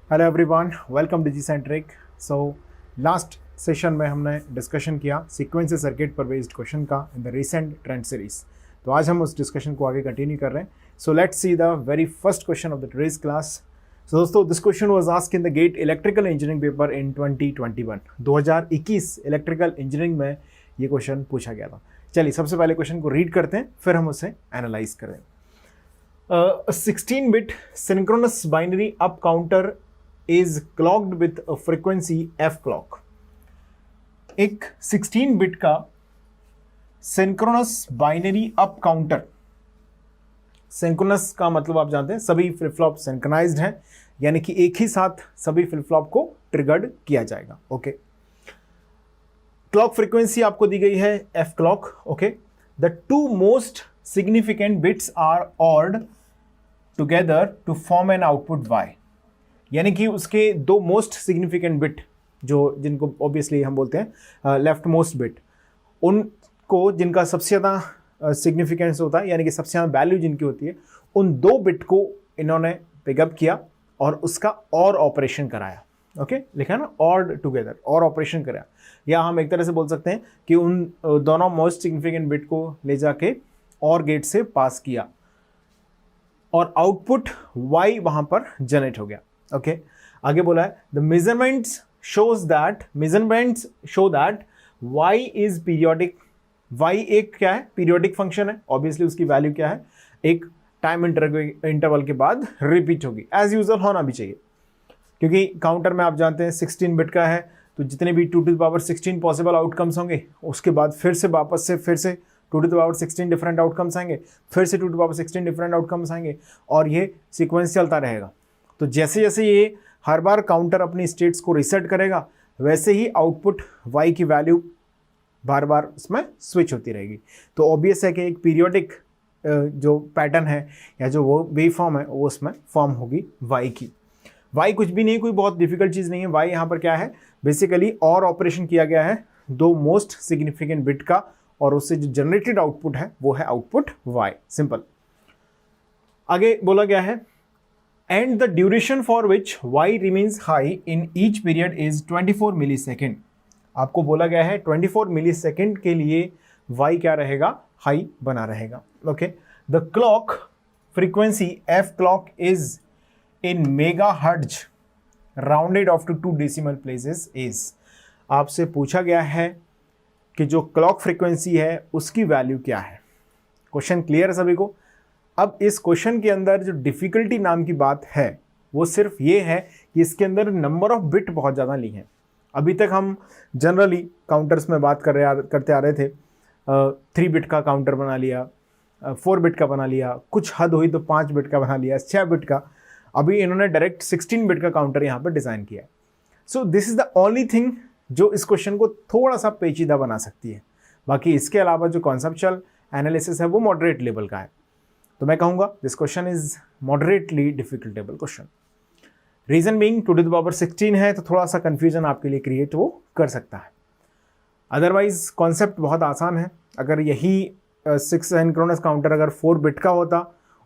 Hello everyone, welcome to G Centric. So last session में हमने discussion किया सीक्वेंस सर्किट पर बेस्ड क्वेश्चन का in the recent trend series. तो आज हम उस डिस्कशन को आगे कंटिन्यू कर रहे हैं। So let's see the very first question of the today's class. So दोस्तों, this question was asked in the GATE electrical engineering paper in 2021 2021 electrical engineering में ये क्वेश्चन पूछा गया था। चलिए सबसे पहले क्वेश्चन को रीड करते हैं, फिर हम उसे एनालाइज करें। 16-bit synchronous binary up counter is clocked with a frequency f clock। एक 16-bit का synchronous binary up counter, synchronous का मतलब आप जानते हैं सभी फ्लिप फ्लॉप सिंक्रोनाइज्ड हैं, यानी कि एक ही साथ सभी फ्लिप फ्लॉप को ट्रिगर्ड किया जाएगा। ओके, क्लॉक फ्रीक्वेंसी आपको दी गई है f clock। Okay, the two most significant bits are ORed together to form an output y, यानी कि उसके दो मोस्ट सिग्निफिकेंट बिट जो जिनको ऑब्वियसली हम बोलते हैं लेफ्ट मोस्ट बिट, उनको जिनका सबसे ज़्यादा सिग्निफिकेंस होता है, यानी कि सबसे ज़्यादा वैल्यू जिनकी होती है, उन दो बिट को इन्होंने पिकअप किया और उसका और ऑपरेशन कराया। ओके, लिखा है ना, और टुगेदर, और ऑपरेशन कराया, या हम एक तरह से बोल सकते हैं कि उन दोनों मोस्ट सिग्निफिकेंट बिट को ले जाके और गेट से पास किया और आउटपुट y वहाँ पर जनरेट हो गया। ओके, आगे बोला है the measurements show that y is periodic. y एक क्या है, पीरियोडिक फंक्शन है, ऑब्वियसली उसकी वैल्यू क्या है, एक टाइम इंटरवल के बाद रिपीट होगी, एज यूजुअल होना भी चाहिए, क्योंकि काउंटर में आप जानते हैं 16 बिट का है, तो जितने भी 2 to the power 16 possible outcomes होंगे, उसके बाद फिर से 2 to the power 16 different outcomes आएंगे, फिर से 2 to the power 16 different outcomes आएंगे, और ये सीक्वेंस चलता रहेगा। तो जैसे जैसे ये हर बार काउंटर अपनी स्टेट्स को रीसेट करेगा, वैसे ही आउटपुट y की वैल्यू बार बार इसमें स्विच होती रहेगी। तो ऑब्वियस है कि एक पीरियोडिक जो पैटर्न है या जो वो वेव फॉर्म है वो उसमें फॉर्म होगी y की। y कुछ भी नहीं, कोई बहुत डिफिकल्ट चीज़ नहीं है। y यहाँ पर क्या है, बेसिकली और ऑपरेशन किया गया है दो मोस्ट सिग्निफिकेंट बिट का, और उससे जो जनरेटेड आउटपुट है वो है आउटपुट y। सिंपल। आगे बोला गया है and the duration for which y remains high in each period is 24 millisecond. आपको बोला गया है 24 मिली सेकेंड के लिए y क्या रहेगा, हाई बना रहेगा। Okay, the clock frequency f clock is in megahertz rounded off to 2 decimal places is. आपसे पूछा गया है कि जो क्लॉक फ्रीक्वेंसी है उसकी वैल्यू क्या है। क्वेश्चन क्लियर है सभी को। अब इस क्वेश्चन के अंदर जो डिफ़िकल्टी नाम की बात है वो सिर्फ ये है कि इसके अंदर नंबर ऑफ बिट बहुत ज़्यादा ली हैं। अभी तक हम जनरली काउंटर्स में बात करते आ रहे थे, 3 बिट का काउंटर बना लिया, 4 बिट का बना लिया, कुछ हद हुई तो 5 बिट का बना लिया, 6 बिट का। अभी इन्होंने डायरेक्ट 16 बिट का काउंटर यहाँ पर डिज़ाइन किया है। So this is the only thing जो इस क्वेश्चन को थोड़ा सा पेचीदा बना सकती है। बाकी इसके अलावा जो कॉन्सेप्चुअल एनालिसिस है वो मॉडरेट लेवल का है। तो मैं कहूँगा this question is moderately difficult question. Reason being 2 to the power 16 है, तो थोड़ा सा कन्फ्यूजन आपके लिए क्रिएट वो कर सकता है। अदरवाइज कॉन्सेप्ट बहुत आसान है। अगर यही 6 सिंक्रोनस काउंटर अगर 4 बिट का होता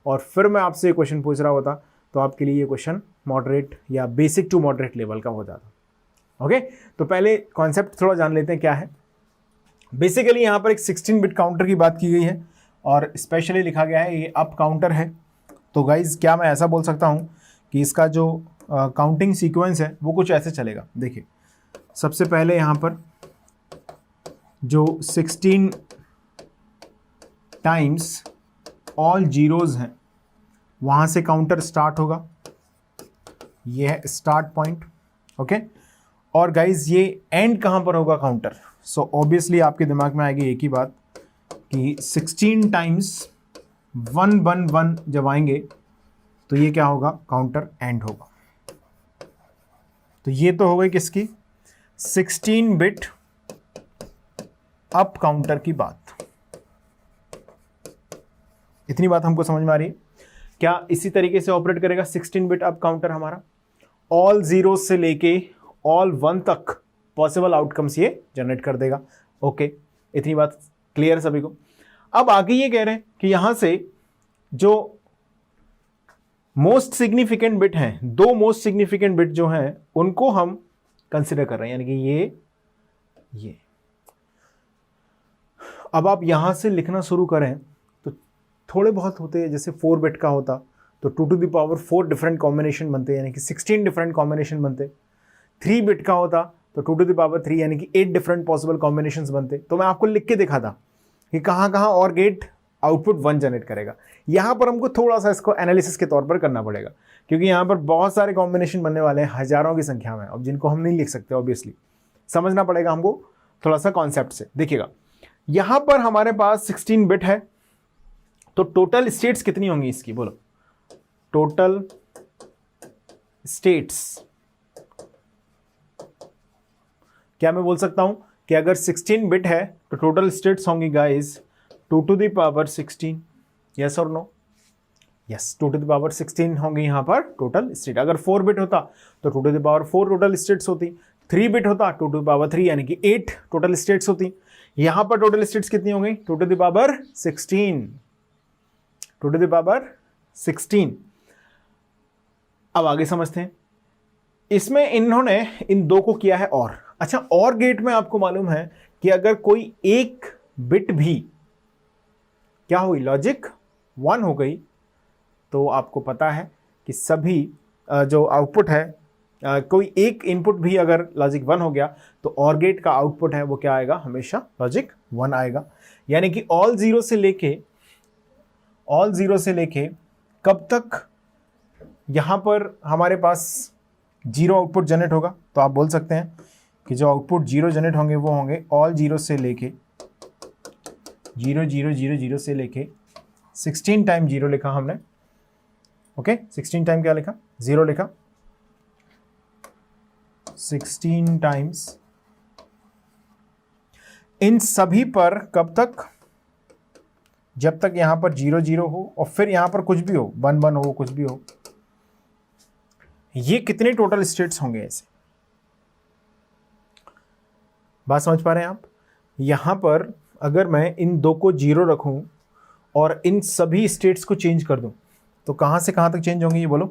और फिर मैं आपसे ये क्वेश्चन पूछ रहा होता, तो आपके लिए ये क्वेश्चन मॉडरेट या बेसिक टू मॉडरेट लेवल का हो जाता। ओके, तो पहले कॉन्सेप्ट थोड़ा जान लेते हैं क्या है। बेसिकली यहाँ पर एक 16 बिट काउंटर की बात की गई है और स्पेशली लिखा गया है ये अप काउंटर है। तो गाइज क्या मैं ऐसा बोल सकता हूँ कि इसका जो काउंटिंग सीक्वेंस है वो कुछ ऐसे चलेगा। देखिए, सबसे पहले यहाँ पर जो 16 टाइम्स ऑल जीरोज़ हैं वहाँ से काउंटर स्टार्ट होगा, ये है स्टार्ट पॉइंट। ओके, और गाइज ये एंड कहाँ पर होगा काउंटर। सो ऑब्वियसली आपके दिमाग में आएगी एक ही बात कि 16 टाइम्स 111 जब आएंगे तो ये क्या होगा, काउंटर एंड होगा। तो ये तो हो गई किसकी, 16 बिट अप काउंटर की बात। इतनी बात हमको समझ में आ रही है। क्या इसी तरीके से ऑपरेट करेगा 16 बिट अप काउंटर हमारा, ऑल जीरो से लेके ऑल 1 तक पॉसिबल आउटकम्स ये जनरेट कर देगा। ओके, इतनी बात क्लियर सभी को। अब आगे ये कह रहे हैं कि यहां से जो मोस्ट सिग्निफिकेंट बिट हैं, दो मोस्ट सिग्निफिकेंट बिट जो हैं उनको हम कंसिडर कर रहे हैं, यानी कि ये। अब आप यहां से लिखना शुरू करें तो थोड़े बहुत होते हैं, जैसे 4 बिट का होता तो 2 to the power 4 different combination बनते, यानी कि 16 डिफरेंट कॉम्बिनेशन बनते। 3 बिट का होता तो 2 to the power 3 यानी कि 8 डिफरेंट पॉसिबल कॉम्बिनेशंस बनते। तो मैं आपको लिख के दिखा था कि कहाँ कहाँ और गेट आउटपुट 1 जनरेट करेगा। यहाँ पर हमको थोड़ा सा इसको एनालिसिस के तौर पर करना पड़ेगा, क्योंकि यहाँ पर बहुत सारे कॉम्बिनेशन बनने वाले हैं, हजारों की संख्या में, अब जिनको हम नहीं लिख सकते ऑब्वियसली। समझना पड़ेगा हमको थोड़ा सा कॉन्सेप्ट से। देखिएगा यहाँ पर हमारे पास 16 बिट है, तो टोटल स्टेट्स कितनी होंगी इसकी, बोलो टोटल स्टेट्स। क्या मैं बोल सकता हूं कि अगर 16 बिट है तो टोटल स्टेट्स होंगी guys 2 to the power 16, yes और no? Yes, 2 to the power 16 होंगी यहां पर टोटल स्टेट। अगर 4 बिट होता तो 2 to the power 4 total states होती। 3 बिट होता 2 to the power 3 यानी कि 8 टोटल स्टेट्स होती। यहां पर टोटल स्टेट्स कितनी हो गई? 2 to the power 16, 2 to the power 16। अब आगे समझते हैं। इसमें इन्होंने इन दो को किया है और। अच्छा, और गेट में आपको मालूम है कि अगर कोई एक बिट भी क्या हुई, लॉजिक 1 हो गई, तो आपको पता है कि सभी जो आउटपुट है, कोई एक इनपुट भी अगर लॉजिक 1 हो गया तो और गेट का आउटपुट है वो क्या आएगा, हमेशा लॉजिक 1 आएगा। यानी कि ऑल जीरो से लेके कब तक यहां पर हमारे पास जीरो आउटपुट जनरेट होगा, तो आप बोल सकते हैं कि जो आउटपुट जीरो जनरेट होंगे वो होंगे ऑल जीरो से लेके 0 0 0 0 से लेके 16 टाइम जीरो लिखा हमने, ओके 16 टाइम क्या लिखा, जीरो लिखा, 16 टाइम्स इन सभी पर कब तक, जब तक यहां पर 0 0 हो और फिर यहां पर कुछ भी हो, 1 1 हो, कुछ भी हो। ये कितने टोटल स्टेट्स होंगे ऐसे, बात समझ पा रहे हैं आप? यहां पर अगर मैं इन दो को 0 रखूं और इन सभी स्टेट्स को चेंज कर दूं तो कहां से कहां तक चेंज होंगे ये बोलो?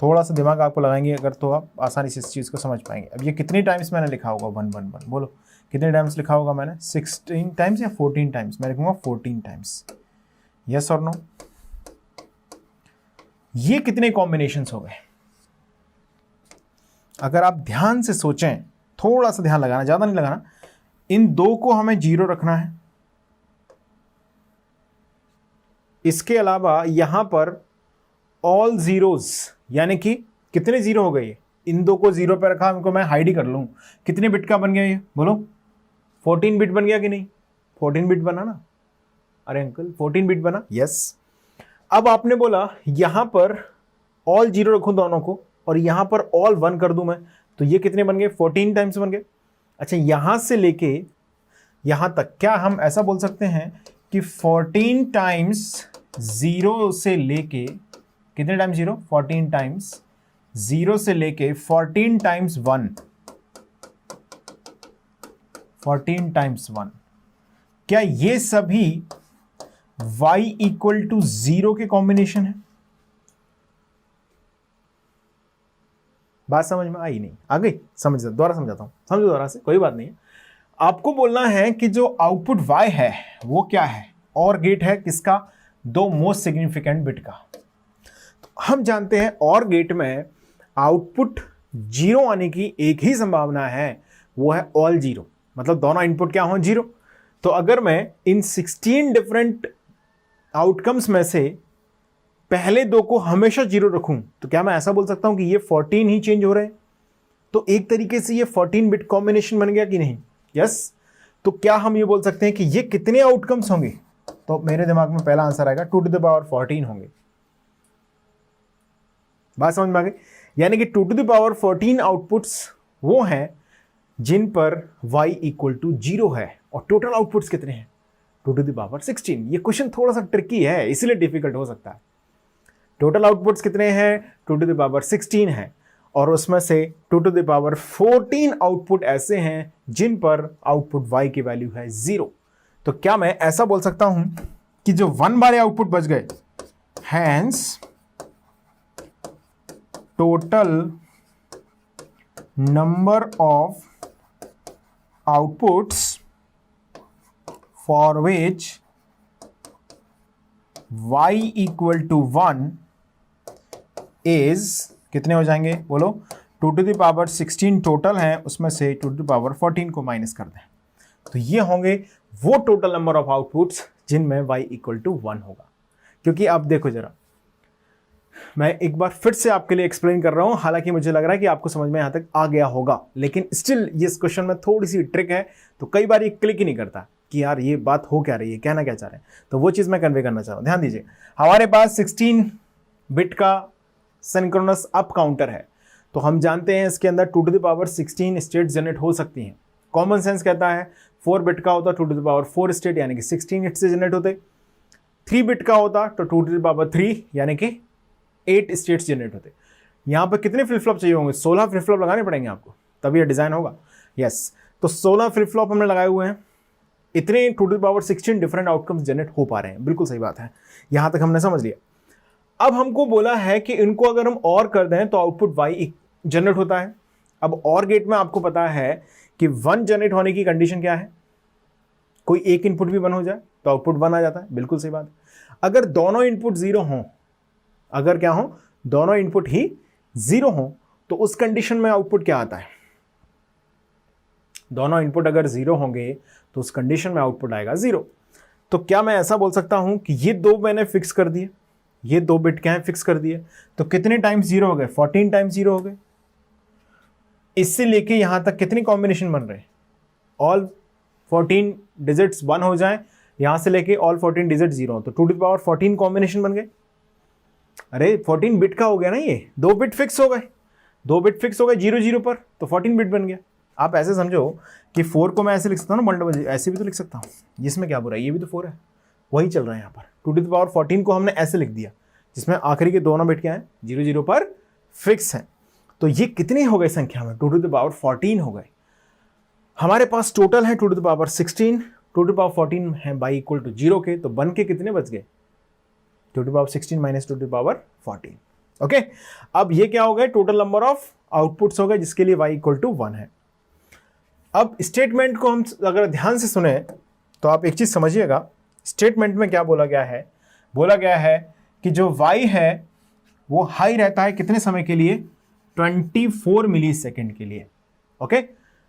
थोड़ा सा दिमाग आपको लगाएंगे अगर तो आप आसानी से इस चीज को समझ पाएंगे। अब ये कितनी टाइम्स मैंने लिखा होगा 1 1 1, बोलो कितने टाइम्स लिखा होगा मैंने? 16 टाइम्स या 14 टाइम्स? मैं लिखूंगा 14 टाइम्स, यस और नो? ये कितने कॉम्बिनेशंस हो गए? अगर आप ध्यान से सोचें, थोड़ा सा ध्यान लगाना, ज्यादा नहीं लगाना, इन दो को हमें 0 रखना है, इसके अलावा यहां पर ऑल जीरोस, यानी कि कितने जीरो हो गए? इन दो को 0 पे रखा, इनको मैं हाइड ही कर लूं, कितने बिट का बन गया ये बोलो? 14 बिट बन गया कि नहीं? 14 बिट बना ना? अरे अंकल 14 बिट बना, यस। अब आपने बोला यहां पर ऑल 0 रखूं दोनों को और यहां पर ऑल 1 कर दूं मैं, तो ये कितने बन गए? 14 टाइम्स बन गए। अच्छा, यहां से लेके यहां तक क्या हम ऐसा बोल सकते हैं कि 14 टाइम्स 0 से लेके कितने टाइम्स 0? 14 टाइम्स 0 से लेके 14 टाइम्स 1, 14 टाइम्स 1, क्या ये सभी y इक्वल टू 0 के कॉम्बिनेशन है? बात समझ में आई नहीं? आ गई? समझ, दोबारा समझाता हूं, समझो दोबारा से, कोई बात नहीं है। आपको बोलना है कि जो आउटपुट y है वो क्या है? और गेट है किसका? दो मोस्ट सिग्निफिकेंट बिट का। तो हम जानते हैं और गेट में आउटपुट 0 आने की एक ही संभावना है, वो है ऑल 0, मतलब दोनों इनपुट क्या हो? 0। तो अगर मैं इन 16 डिफरेंट आउटकम्स में से पहले दो को हमेशा 0 रखूं तो क्या मैं ऐसा बोल सकता हूं कि ये 14 ही चेंज हो रहे हैं? तो एक तरीके से ये 14 बिट कॉम्बिनेशन बन गया कि नहीं? यस। तो क्या हम ये बोल सकते हैं कि ये कितने आउटकम्स होंगे? तो मेरे दिमाग में पहला आंसर आएगा 2 to the power 14 होंगे। बात समझ में आ गई? यानी कि 2 to the power 14 आउटपुट्स वो हैं जिन पर y इक्वल टू 0 है, और टोटल आउटपुट्स कितने हैं? 2 to the power 16। ये क्वेश्चन थोड़ा सा ट्रिकी है, इसलिए डिफिकल्ट हो सकता है। टोटल आउटपुट्स कितने हैं? 2 to the power 16 है, और उसमें से 2 to the power 14 आउटपुट ऐसे हैं जिन पर आउटपुट y की वैल्यू है 0। तो क्या मैं ऐसा बोल सकता हूं कि जो 1 वाले आउटपुट बच गए hence total number of outputs for which y equal to 1 is कितने हो जाएंगे बोलो, 2 to the power 16 टोटल है, उसमें से 2 to the power 14 को माइनस कर दें, तो ये होंगे वो टोटल नंबर ऑफ आउटपुट्स जिनमें y इक्वल टू 1 होगा। क्योंकि अब देखो जरा, मैं एक बार फिर से आपके लिए एक्सप्लेन कर रहा हूं, हालांकि मुझे लग रहा है कि आपको समझ में यहां तक आ गया होगा, लेकिन स्टिल ये इस क्वेश्चन में थोड़ी सी ट्रिक है, तो कई बार ये क्लिक ही नहीं करता कि यार ये बात हो क्या रही है, कहना क्या चाह रहे हैं, तो वो चीज मैं कन्वे करना चाह रहा हूं। ध्यान दीजिए, हमारे पास 16 बिट का सिंक्रोनस अप काउंटर है, तो हम जानते हैं इसके अंदर 2 to the power 16 state generate हो सकती हैं। कॉमन सेंस कहता है 4 बिट का होता 2 to the power 4 स्टेट यानी कि 16 हिट से जनरेट होते, 3 बिट का होता तो 2 to the power 3 यानी कि 8 स्टेट्स जनरेट होते। यहाँ पर कितने फ्लिप फ्लॉप चाहिए होंगे? 16 फ्लिप फ्लॉप लगाने पड़ेंगे आपको, तभी ये डिजाइन होगा। यस, तो 16 फ्लिप फ्लॉप हमने लगाए हुए हैं, इतने 2 to the power 16 different outcomes generate हो पा रहे हैं। बिल्कुल सही बात है, यहां तक हमने समझ लिया। अब हमको बोला है कि इनको अगर हम और कर दें तो आउटपुट y जनरेट होता है। अब और गेट में आपको पता है कि 1 जनरेट होने की कंडीशन क्या है, कोई एक इनपुट भी 1 हो जाए तो आउटपुट 1 आ जाता है। बिल्कुल सही बात। अगर दोनों इनपुट 0 हों, अगर क्या हो, दोनों इनपुट ही 0 हों, तो उस कंडीशन में आउटपुट क्या आता है? दोनों इनपुट अगर 0 होंगे तो उस कंडीशन में आउटपुट आएगा 0। तो क्या मैं ऐसा बोल सकता हूं कि ये दो मैंने फिक्स कर दिए, ये 2 बिट क्या है फिक्स कर दिए, तो कितने टाइम्स 0 हो गए? 14 टाइम्स 0 हो गए। इससे लेके यहां तक कितनी कॉम्बिनेशन बन रहे हैं? ऑल 14 डिजिट्स 1 हो जाए, यहां से लेके ऑल 14 डिजिट 0 हो, तो 2 to the power 14 कॉम्बिनेशन बन गए। अरे 14 बिट का हो गया ना, ये 2 बिट फिक्स हो गए, 2 बिट फिक्स हो गए 0 0 पर, तो 14 बिट बन गया। आप ऐसे समझो कि 4 को मैं ऐसे लिख सकता हूँ ना, मल्टीपल ऐसे भी तो लिख सकता हूँ, जिसमें क्या बुरा है, ये भी तो 4 है, वही चल रहा है यहाँ पर। 2 to the power 14 को हमने ऐसे लिख दिया, जिसमें आखिरी के दोनों बिट क्या है, 0 0 पर फिक्स है। तो ये कितने हो गए संख्या में? 2 to the power 14 हो गए। हमारे पास टोटल है 2 to the power 16, 2 to the power 14 है y इक्वल टू 0 के, तो बन के कितने बच गए? 2 to the power 16 minus 2 to the power 14। Okay, अब ये क्या हो गए? टोटल नंबर ऑफ आउटपुट्स हो गए, जिसके लिए y इक्वल टू 1 है। अब स्टेटमेंट को हम अगर ध्यान से सुने तो आप एक चीज समझिएगा, स्टेटमेंट में क्या बोला गया है? बोला गया है कि जो y है वो हाई रहता है कितने समय के लिए? 24 मिली सेकेंड के लिए। Okay,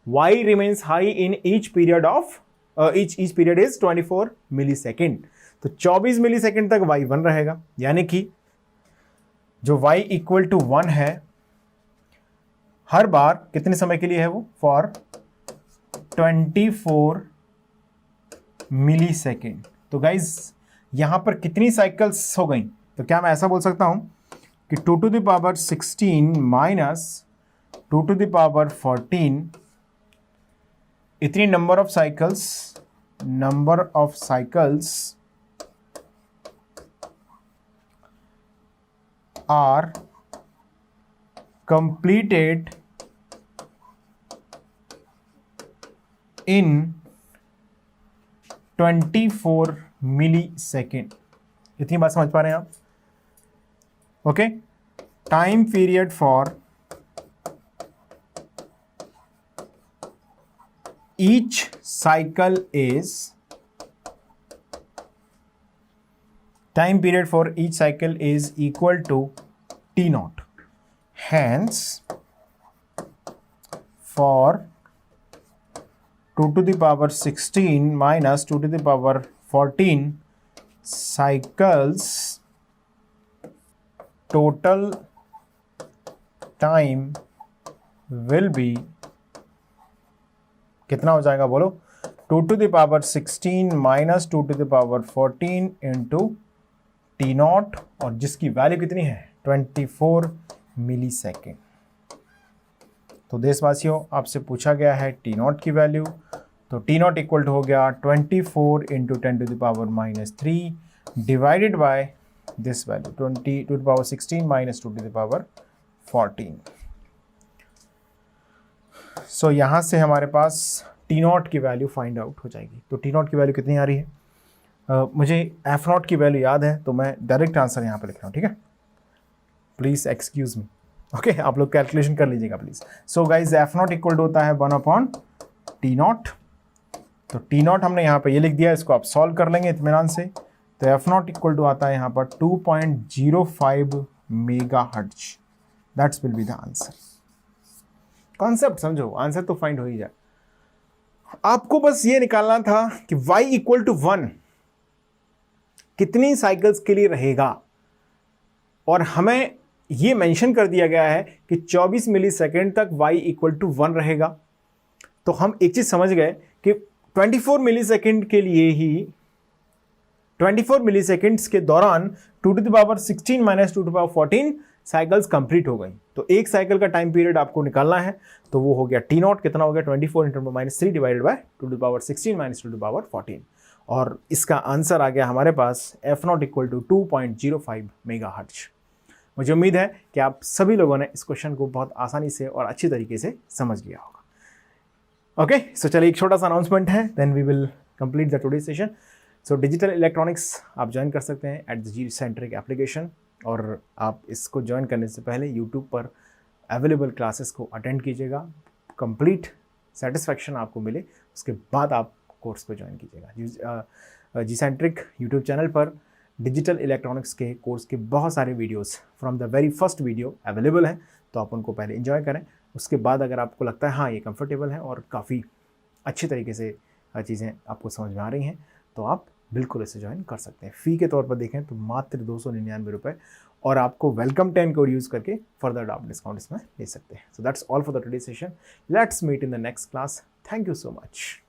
y remains high in each period of each period is 24 millisecond, तो 24 मिली सेकेंड तक y 1 रहेगा, यानी कि जो y इक्वल टू 1 है हर बार कितने समय के लिए है वो? For 24 millisecond. तो गाइज यहां पर कितनी साइकिल्स हो गई? तो क्या मैं ऐसा बोल सकता हूं कि 2 to the power 16 minus 2 to the power 14 इतनी number of cycles are completed in 24 millisecond. इतनी बात समझ पा रहे हैं आप? Okay, time period for each cycle is equal to T naught. Hence, for 2 to the power 16 minus 2 to the power 14 cycles, total time will be कितना हो जाएगा बोलो? 2 to the power 16 minus 2 to the power 14 into T not, और जिसकी value कितनी है? 24 millisecond. तो देशवासियों, आपसे पूछा गया है टी नॉट की वैल्यू, तो टी नॉट इक्वल टू हो गया 24 into 10 to the power -3 divided by this value 20 to the power 16 minus 2 to the power 14। So यहाँ से हमारे पास टी नॉट की वैल्यू फाइंड आउट हो जाएगी। तो टी नॉट की वैल्यू कितनी आ रही है? मुझे एफ नॉट की वैल्यू याद है तो मैं डायरेक्ट आंसर यहाँ पे लिख रहा हूँ, ठीक है। प्लीज़ एक्सक्यूज मी, ओके, आप लोग कैलकुलेशन कर लीजिएगा please. So guys f naught equal to होता है 1/T0। तो T0 हमने यहाँ पे ये लिख दिया, इसको आप सॉल्व कर लेंगे इत्मीनान से। तो एफ नॉट इक्वल टू आता है यहाँ पर 2.05 megahertz. That's will be the answer. Concept समझो, आंसर तो फाइंड हो ही जाए। आपको बस ये निकालना था कि y इक्वल टू 1 कितनी साइकिल्स के लिए रहेगा, और हमें ये मेंशन कर दिया गया है कि 24 मिलीसेकंड तक y इक्वल टू 1 रहेगा। तो हम एक चीज समझ गए कि 24 मिलीसेकंड के लिए ही 24 मिलीसेकंड्स के दौरान 2⁻16 माइनस 2⁻14 साइकिल्स कंप्लीट हो गई। तो एक साइकिल का टाइम पीरियड आपको निकालना है, तो वो हो गया T0, कितना हो गया 24 × -3 डिवाइडेड बाय 2⁻16 माइनस 2⁻14, और इसका आंसर आ गया हमारे पास F0 इक्वल टू 2.05 मेगाहर्ट्ज। मुझे उम्मीद है कि आप सभी लोगों ने इस क्वेश्चन को बहुत आसानी से और अच्छी तरीके से समझ लिया होगा। ओके, सो चलिए एक छोटा सा अनाउंसमेंट है, then we will complete the today session. So digital electronics आप ज्वाइन कर सकते हैं एट द Gcentric एप्लीकेशन, और आप इसको ज्वाइन करने से पहले यूट्यूब पर अवेलेबल क्लासेस को अटेंड कीजिएगा, कंप्लीट सेटिस्फैक्शन आपको मिले, उसके बाद आप कोर्स को ज्वाइन कीजिएगा। Gcentric यूट्यूब चैनल पर डिजिटल इलेक्ट्रॉनिक्स के कोर्स के बहुत सारे videos from the very first video available हैं, तो आप उनको पहले एंजॉय करें। उसके बाद अगर आपको लगता है हाँ ये कंफर्टेबल है और काफ़ी अच्छी तरीके से चीज़ें आपको समझ में आ रही हैं, तो आप बिल्कुल इसे ज्वाइन कर सकते हैं। फ़ी के तौर पर देखें तो मात्र 299 रुपये, और आपको वेलकम 10 कोड यूज़ करके फर्दर आप डिस्काउंट इसमें ले सकते हैं। So that's all for the today session. Let's meet in the next class. Thank you so much.